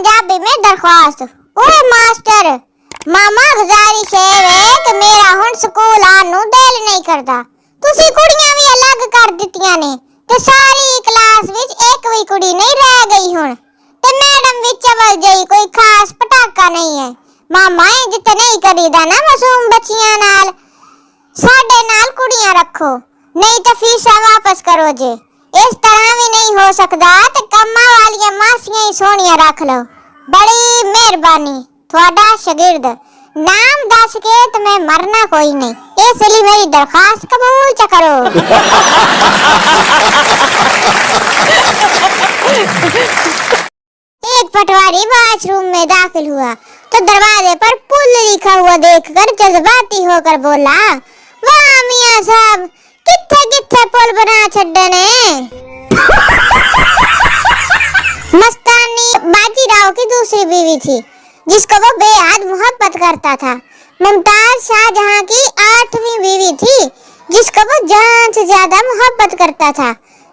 पंजाबी में दरख्वास्त। ओए मास्टर, मामा गुजारिश है कि मेरा हुण स्कूल आन नूं दिल नहीं करदा। तुसी कुड़ियां भी अलग कर दित्तियां ने ते सारी क्लास विच एक भी कुड़ी नहीं रह गई हुण। ते मैडम भी चवल जई कोई खास पटाका नहीं है। मामा इंज ते नहीं करीदा ना मासूम बच्चियां नाल। साडे नाल कुड़ियां रखो, नहीं तो फीसां वापस करो जे। इस तरह भी नहीं हो सकदा ते कम्मा वालियां मासियां ही सोहणियां रख लो। बड़ी मेहरबानी, थोड़ा शागिर्द। नाम दस के तो मैं मरना कोई नहीं, इसलिए मेरी दरखास्त कबूल च करो। एक पटवारी वॉशरूम में दाखिल हुआ तो दरवाजे पर पुल लिखा हुआ देखकर जज्बाती होकर बोला, वाह मियां साहब, कित्थे कित्थे पुल बना छड्डे ने। मस्तानी बाजीराव की दूसरी बीवी थी जिसको वो बेहद मोहब्बत करता था। मुमताज शाहजहां की 8वीं बीवी थी जिसको वो जान से ज्यादा मोहब्बत करता था।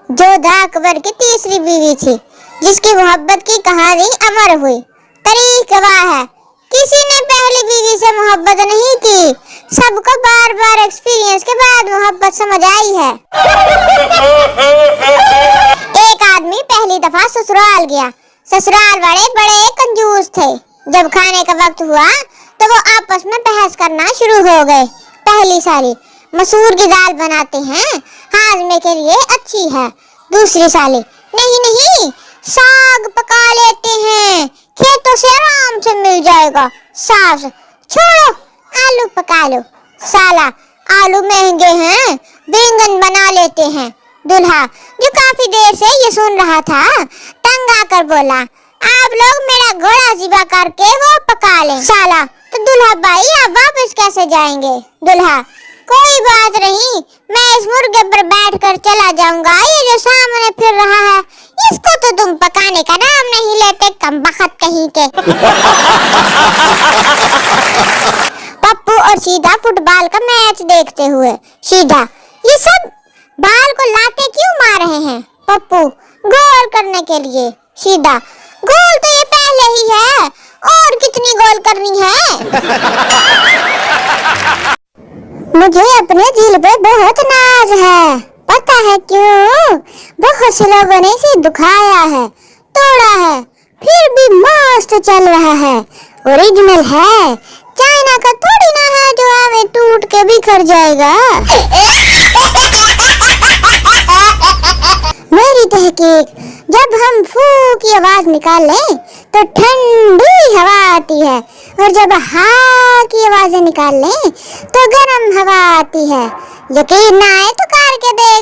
जोधा अकबर की तीसरी बीवी थी जिसकी मोहब्बत की कहानी अमर हुई। तारीख गवाह है, किसी ने पहली बीवी से मोहब्बत नहीं की, सबको बार बार एक्सपीरियंस के बाद मोहब्बत समझ आई है। एक आदमी पहली दफा ससुराल गया। ससुराल वाले बड़े कंजूस थे। जब खाने का वक्त हुआ तो वो आपस में बहस करना शुरू हो गए। पहली साली, मसूर की दाल बनाते हैं, हाजमे के लिए अच्छी है। दूसरी साली, नहीं नहीं, साग पका लेते हैं, खेतों से आराम से मिल जाएगा। सास, छोड़ो, आलू पका लो। साला, आलू महंगे हैं, बैंगन बना लेते हैं। दूल्हा, जो काफी देर से ये सुन रहा था, तंग आकर बोला, आप लोग मेरा घोड़ा ज़िबा करके वो पका लें। साला, तो दूल्हा भाई आप वापस कैसे जाएंगे? दूल्हा, कोई बात नहीं, मैं इस मुर्गे पर बैठकर चला जाऊंगा। ये जो सामने फिर रहा है, इसको तो तुम पकाने का नाम नहीं लेते, कमबख्त कहीं के। पप्पू और सीधा फुटबॉल का मैच देखते हुए। सीधा, ये सब बाल को लाते क्यों मार रहे हैं? पप्पू, गोल करने के लिए। सीधा, गोल तो ये पहले ही है, और कितनी गोल करनी है? मुझे अपने दिल पे बहुत नाज है, पता है क्यों? बहुत से लोगों ने इसे दुखाया है, तोड़ा है, फिर भी मस्त चल रहा है। ओरिजिनल है, चाइना का थोड़ी ना है जो हमें टूट के बिखर जाएगा। मेरी तहकीक, जब हम फू की आवाज निकालें तो ठंडी हवा आती है, और जब हा की आवाजें निकाल लें तो गर्म हवा आती है। यकीन ना आए तो करके देख